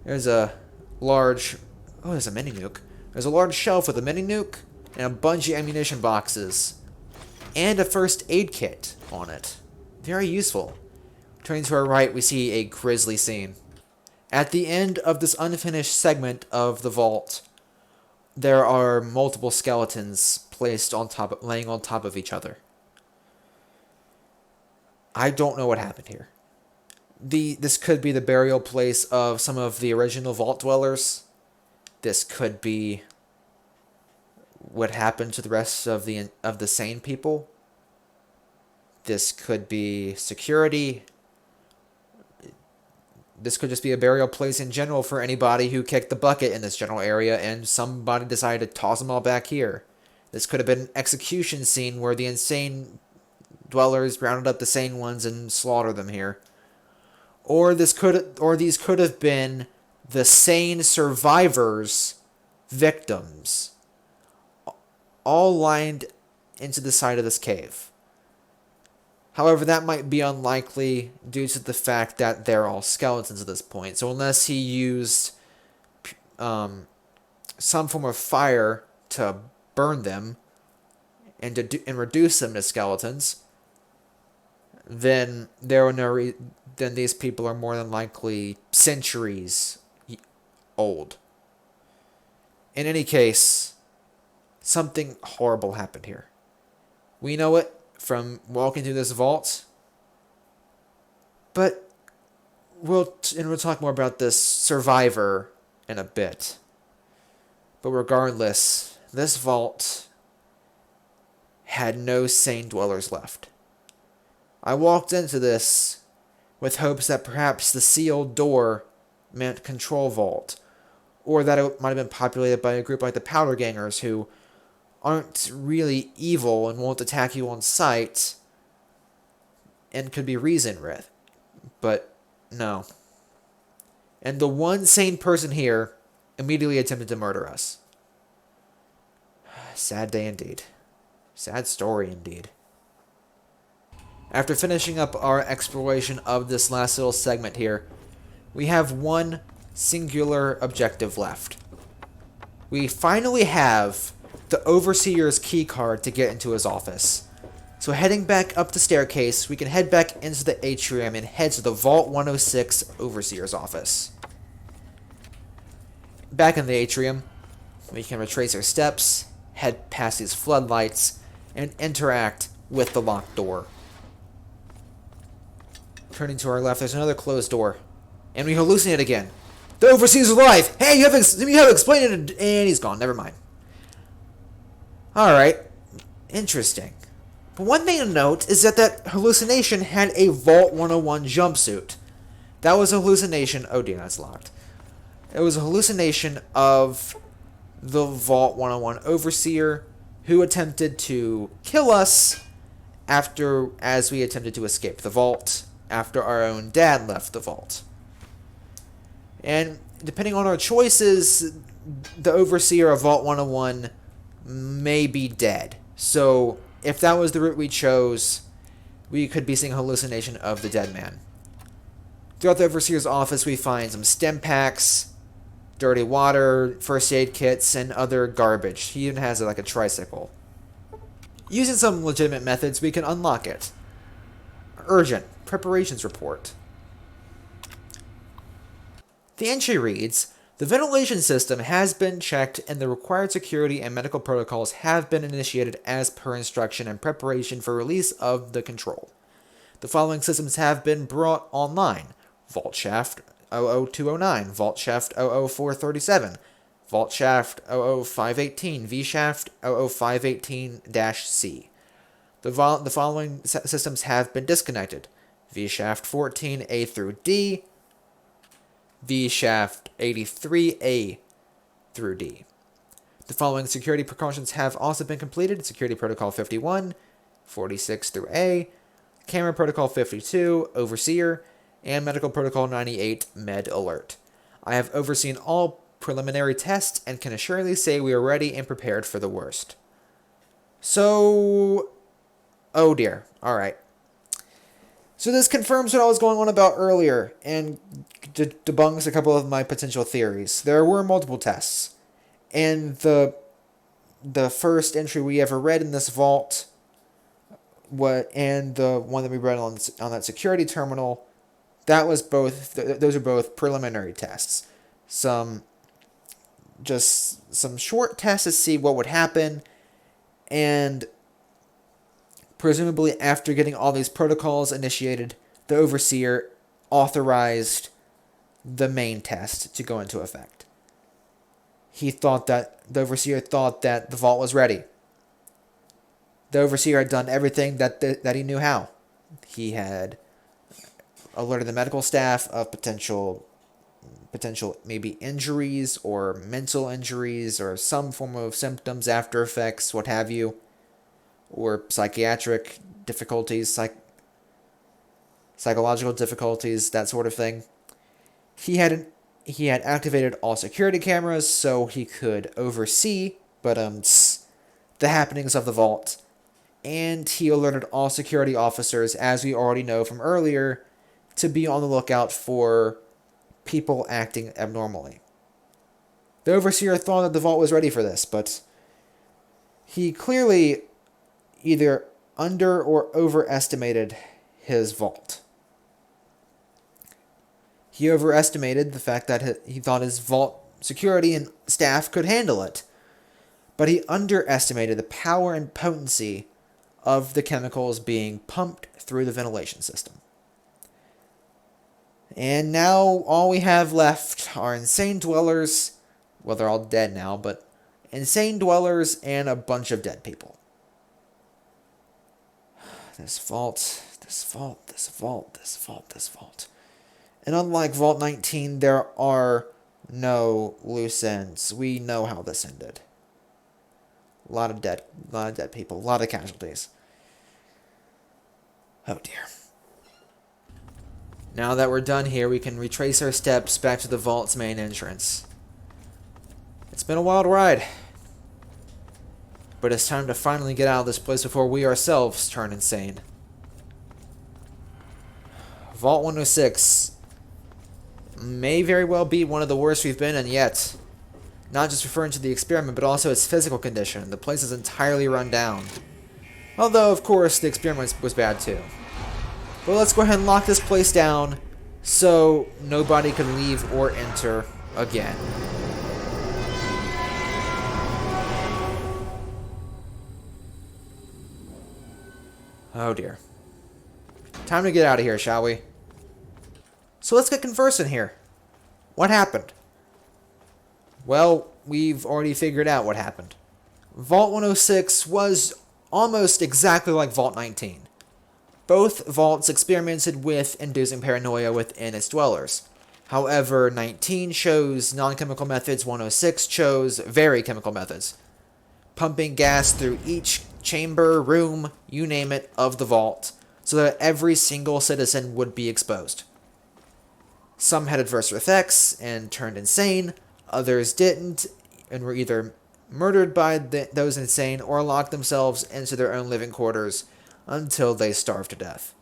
There's a large... Oh, there's a mini nuke. There's a large shelf with a mini nuke and a bunch of ammunition boxes. And a first aid kit on it. Very useful. Turning to our right, we see a grisly scene. At the end of this unfinished segment of the vault, there are multiple skeletons placed on top, laying on top of each other. I don't know what happened here. This could be the burial place of some of the original vault dwellers. This could be what happened to the rest of the sane people. This could be security. This could just be a burial place in general for anybody who kicked the bucket in this general area and somebody decided to toss them all back here. This could have been an execution scene where the insane dwellers rounded up the sane ones and slaughtered them here. Or these could have been the sane survivors' victims, all lined into the side of this cave. However, that might be unlikely due to the fact that they're all skeletons at this point. So unless he used some form of fire to burn them and reduce them to skeletons, then then these people are more than likely centuries old. In any case, something horrible happened here. We know it from walking through this vault, but we'll talk more about this survivor in a bit. But regardless, this vault had no sane dwellers left. I walked into this with hopes that perhaps the sealed door meant control vault, or that it might have been populated by a group like the Powder Gangers who aren't really evil and won't attack you on sight and could be reasoned with. But no. And the one sane person here immediately attempted to murder us. Sad day indeed. Sad story indeed. After finishing up our exploration of this last little segment here, we have one singular objective left. We finally have the Overseer's keycard to get into his office. So heading back up the staircase, we can head back into the atrium and head to the Vault 106 Overseer's office. Back in the atrium, we can retrace our steps, head past these floodlights, and interact with the locked door. Turning to our left, there's another closed door. And we hallucinate again. The Overseer's alive! Hey, you haven't explained it, and he's gone. Never mind. Alright. Interesting. But one thing to note is that hallucination had a Vault 101 jumpsuit. That was a hallucination. Oh dear, that's locked. It was a hallucination of the Vault 101 Overseer who attempted to kill us as we attempted to escape the vault after our own dad left the vault. And depending on our choices, the Overseer of Vault 101 may be dead. So if that was the route we chose, we could be seeing a hallucination of the dead man. Throughout the Overseer's office, we find some stim packs, dirty water, first aid kits, and other garbage. He even has like a tricycle. Using some legitimate methods, we can unlock it. Urgent. Preparations report. The entry reads, The ventilation system has been checked and the required security and medical protocols have been initiated as per instruction in preparation for release of the control. The following systems have been brought online: Vault Shaft 00209, Vault Shaft 00437, Vault Shaft 00518, V Shaft 00518-C. The following systems have been disconnected: V Shaft 14A through D, V Shaft 83A through D. The following security precautions have also been completed: Security Protocol 51, 46 through A, Camera Protocol 52, Overseer, and Medical Protocol 98, Med Alert. I have overseen all preliminary tests and can assuredly say we are ready and prepared for the worst. So, oh dear, alright. So this confirms what I was going on about earlier and debunks a couple of my potential theories. There were multiple tests, and the first entry we ever read in this vault, and the one that we read on that security terminal, that was both. Those are both preliminary tests. Some short tests to see what would happen, and presumably after getting all these protocols initiated, the Overseer authorized the main test to go into effect. The Overseer thought that the vault was ready. The Overseer had done everything that he knew how. He had alerted the medical staff of potential maybe injuries or mental injuries or some form of symptoms, after effects, what have you, or psychiatric difficulties, psychological difficulties, that sort of thing. He had activated all security cameras so he could oversee the happenings of the vault, and he alerted all security officers, as we already know from earlier, to be on the lookout for people acting abnormally. The Overseer thought that the vault was ready for this, but he clearly either under or overestimated his vault. He overestimated the fact that he thought his vault security and staff could handle it, but he underestimated the power and potency of the chemicals being pumped through the ventilation system. And now all we have left are insane dwellers. Well, they're all dead now, but insane dwellers and a bunch of dead people. This vault. And unlike Vault 19, there are no loose ends. We know how this ended. A lot of dead people, a lot of casualties. Oh dear. Now that we're done here, we can retrace our steps back to the vault's main entrance. It's been a wild ride, but it's time to finally get out of this place before we ourselves turn insane. Vault 106 may very well be one of the worst we've been in yet. Not just referring to the experiment, but also its physical condition. The place is entirely run down. Although, of course, the experiment was bad too. But let's go ahead and lock this place down so nobody can leave or enter again. Oh dear. Time to get out of here, shall we? So let's get conversing here. What happened? Well, we've already figured out what happened. Vault 106 was almost exactly like Vault 19. Both vaults experimented with inducing paranoia within its dwellers. However, 19 chose non-chemical methods, 106 chose very chemical methods. Pumping gas through each chamber, room, you name it, of the vault, so that every single citizen would be exposed. Some had adverse effects and turned insane, others didn't, and were either murdered by those insane or locked themselves into their own living quarters until they starved to death.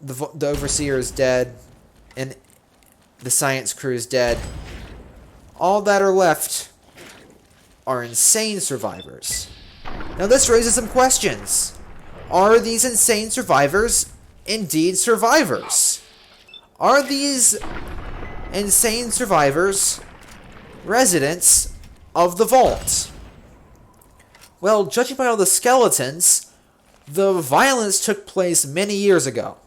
The Overseer is dead, and the science crew is dead. All that are left are insane survivors. Now this raises some questions. Are these insane survivors indeed survivors? Are these insane survivors, residents of the vault. Well, judging by all the skeletons, the violence took place many years ago.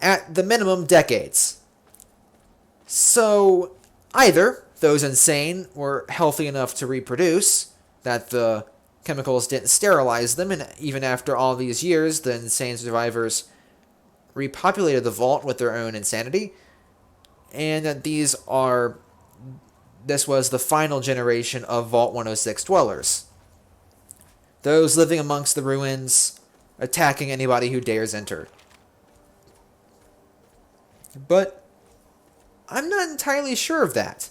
At the minimum, decades. So, either those insane were healthy enough to reproduce, that the chemicals didn't sterilize them, and even after all these years, the insane survivors repopulated the vault with their own insanity, and that this was the final generation of Vault 106 dwellers. Those living amongst the ruins, attacking anybody who dares enter. But I'm not entirely sure of that.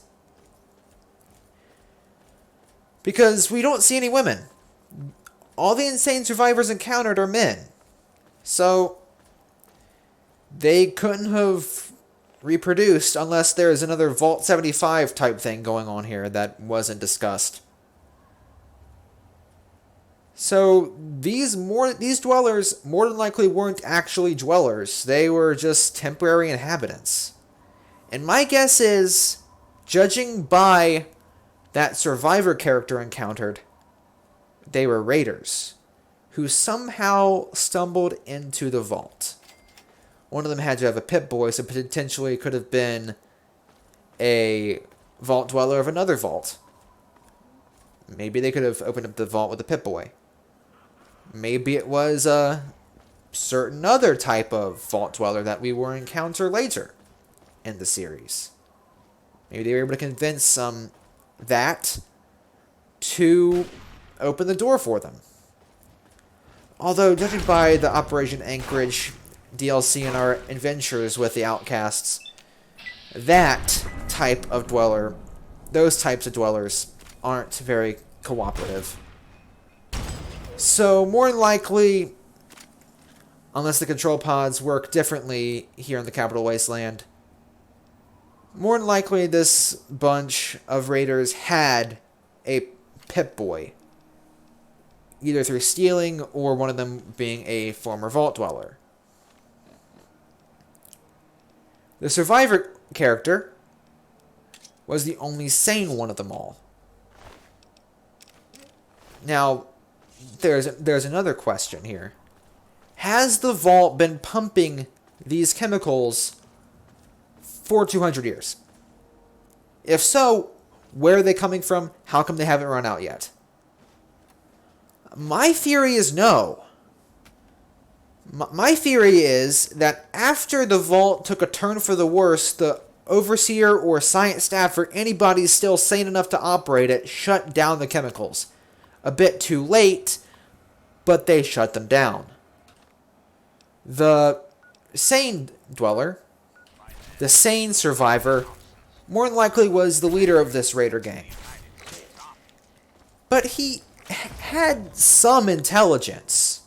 Because we don't see any women. All the insane survivors encountered are men. So, they couldn't have reproduced unless there's another Vault 75 type thing going on here that wasn't discussed. So, these dwellers more than likely weren't actually dwellers. They were just temporary inhabitants. And my guess is, judging by that survivor character encountered, they were raiders who somehow stumbled into the vault. One of them had to have a Pip-Boy, so potentially could have been a vault dweller of another vault. Maybe they could have opened up the vault with a Pip-Boy. Maybe it was a certain other type of vault dweller that we will encounter later in the series. Maybe they were able to convince that to open the door for them. Although, judging by the Operation Anchorage DLC and our adventures with the Outcasts, that type of dweller, those types of dwellers, aren't very cooperative. So, more than likely, unless the control pods work differently here in the Capital Wasteland, more than likely this bunch of raiders had a Pip-Boy, either through stealing or one of them being a former vault dweller. The survivor character was the only sane one of them all. Now, there's another question here. Has the vault been pumping these chemicals for 200 years? If so, where are they coming from? How come they haven't run out yet? My theory is no. My theory is that after the vault took a turn for the worse, the overseer or science staff or anybody still sane enough to operate it shut down the chemicals. A bit too late, but they shut them down. The sane dweller, the sane survivor, more than likely was the leader of this raider gang. But he had some intelligence.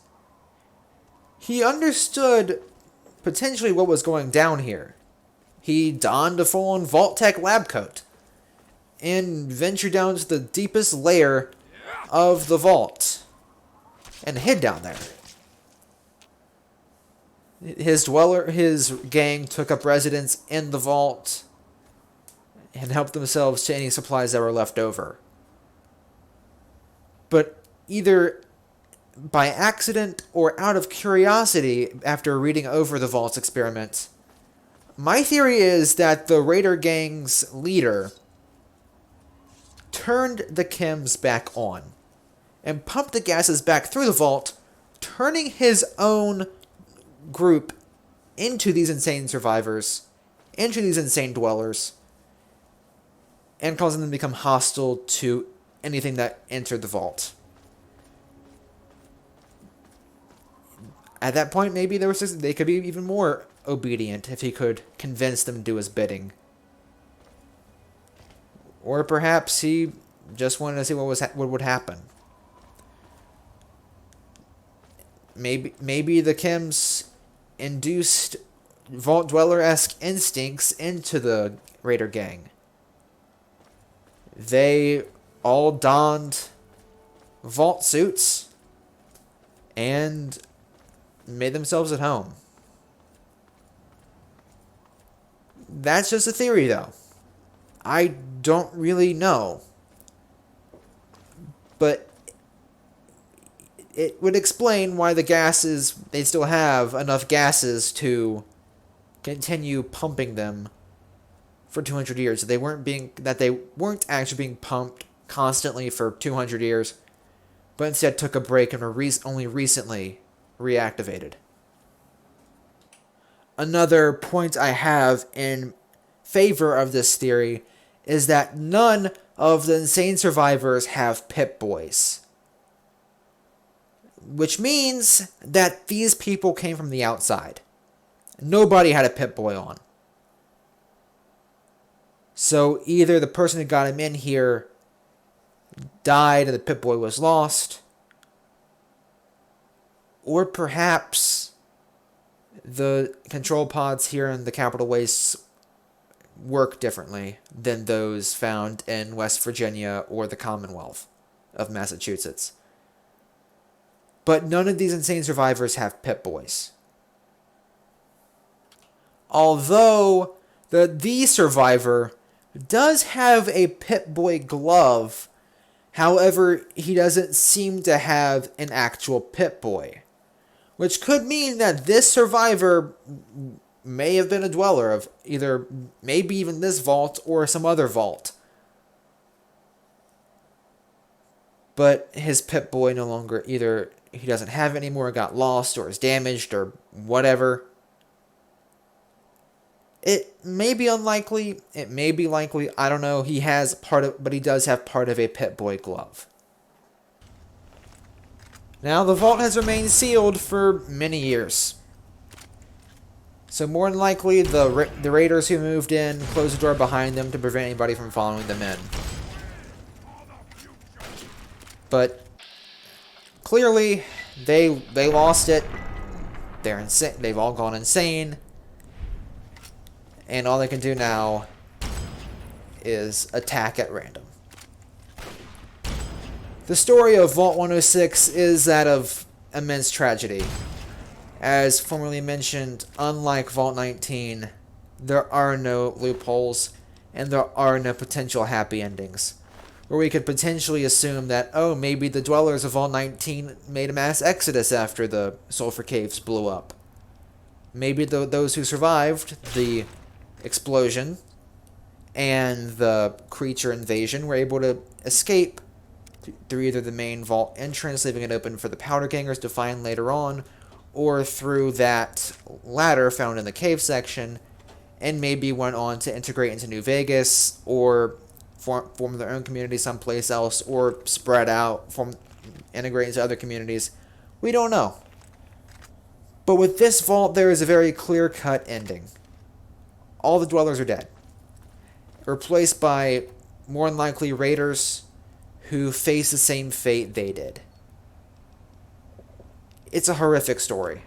He understood potentially what was going down here. He donned a full-on Vault-Tech lab coat and ventured down to the deepest layer of the vault and hid down there. His gang took up residence in the vault and helped themselves to any supplies that were left over. But either by accident or out of curiosity after reading over the vault's experiment, my theory is that the raider gang's leader turned the chems back on and pumped the gases back through the vault, turning his own group into these insane survivors, into these insane dwellers, and causing them to become hostile to anything that entered the vault. At that point, maybe they could be even more obedient if he could convince them to do his bidding. Or perhaps he just wanted to see what would happen. Maybe the chems induced Vault Dweller-esque instincts into the Raider gang. They all donned vault suits and made themselves at home. That's just a theory, though. I don't really know. But it would explain why the gases, they still have enough gases to continue pumping them for 200 years. They weren't actually being pumped constantly for 200 years, but instead took a break and were only recently reactivated. Another point I have in favor of this theory is that none of the insane survivors have Pip-Boys. Which means that these people came from the outside. Nobody had a Pip-Boy on. So either the person who got him in here died and the Pip-Boy was lost, or perhaps the control pods here in the Capital Waste work differently than those found in West Virginia or the Commonwealth of Massachusetts. But none of these insane survivors have Pip-Boys. Although the survivor does have a Pip-Boy glove, however, he doesn't seem to have an actual Pip-Boy. Which could mean that this survivor may have been a dweller of either, maybe even this vault or some other vault. But his Pip-Boy no longer, either he doesn't have it anymore, got lost, or is damaged, or whatever. It may be unlikely, it may be likely, I don't know. But he does have part of a Pip-Boy glove. Now, the vault has remained sealed for many years. So more than likely, the raiders who moved in closed the door behind them to prevent anybody from following them in. But clearly, they lost it. They're insane. They've all gone insane. And all they can do now is attack at random. The story of Vault 106 is that of immense tragedy. As formerly mentioned, unlike Vault 19, there are no loopholes, and there are no potential happy endings. Where we could potentially assume that, oh, maybe the dwellers of Vault 19 made a mass exodus after the sulfur caves blew up. Maybe those who survived the explosion and the creature invasion were able to escape through either the main vault entrance, leaving it open for the powder gangers to find later on, or through that ladder found in the cave section, and maybe went on to integrate into New Vegas, or form their own community someplace else, or spread out, integrate into other communities. We don't know. But with this vault, there is a very clear-cut ending. All the dwellers are dead, replaced by more than likely raiders who face the same fate they did. It's a horrific story.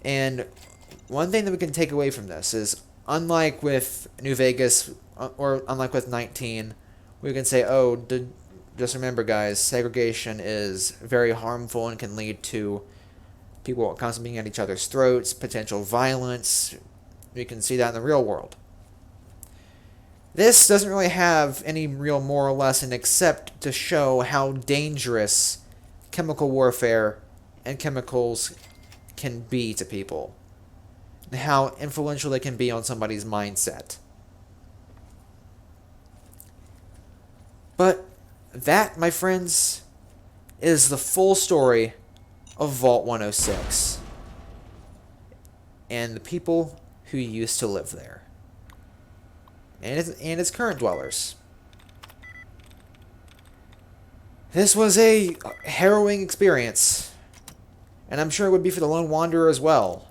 And one thing that we can take away from this is, unlike with New Vegas, or unlike with 19, we can say, oh, just remember, guys, segregation is very harmful and can lead to people constantly being at each other's throats, potential violence. We can see that in the real world. This doesn't really have any real moral lesson except to show how dangerous chemical warfare and chemicals can be to people, and how influential they can be on somebody's mindset. But that, my friends, is the full story of Vault 106 and the people who used to live there, and its current dwellers. This was a harrowing experience, and I'm sure it would be for the Lone Wanderer as well,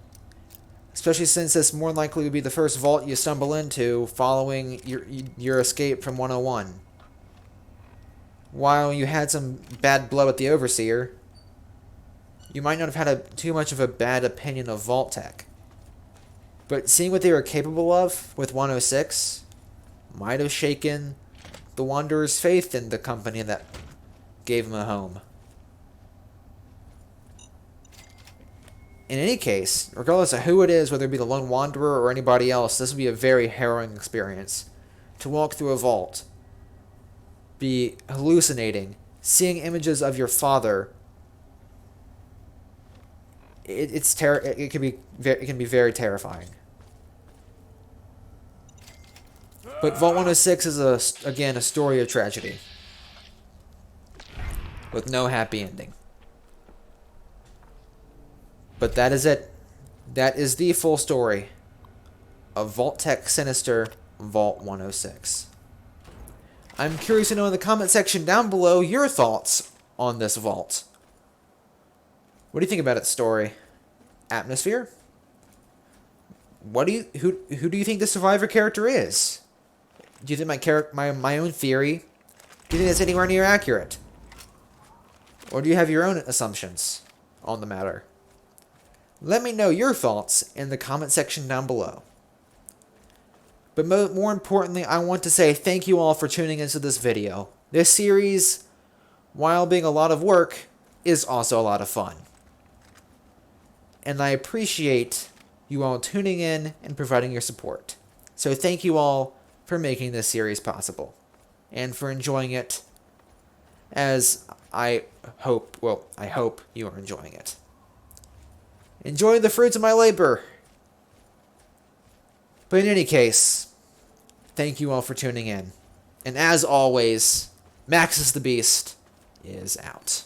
especially since this more than likely would be the first vault you stumble into following your escape from 101. While you had some bad blood with the Overseer, you might not have had too much of a bad opinion of Vault Tech. But seeing what they were capable of with 106 might have shaken the Wanderer's faith in the company that gave him a home. In any case, regardless of who it is, whether it be the Lone Wanderer or anybody else, this will be a very harrowing experience. To walk through a vault, be hallucinating, seeing images of your father. It can be very terrifying. But Vault 106 is again a story of tragedy with no happy ending. But that is it. That is the full story of Vault-Tec Sinister Vault 106. I'm curious to know in the comment section down below your thoughts on this vault. What do you think about its story? Atmosphere? Who do you think the survivor character is? Do you think my own theory? Do you think that's anywhere near accurate? Or do you have your own assumptions on the matter? Let me know your thoughts in the comment section down below. But more importantly, I want to say thank you all for tuning into this video. This series, while being a lot of work, is also a lot of fun. And I appreciate you all tuning in and providing your support. So thank you all for making this series possible. And for enjoying it as I hope you are enjoying it. Enjoy the fruits of my labor. But in any case, thank you all for tuning in. And as always, Maxusthebeast is out.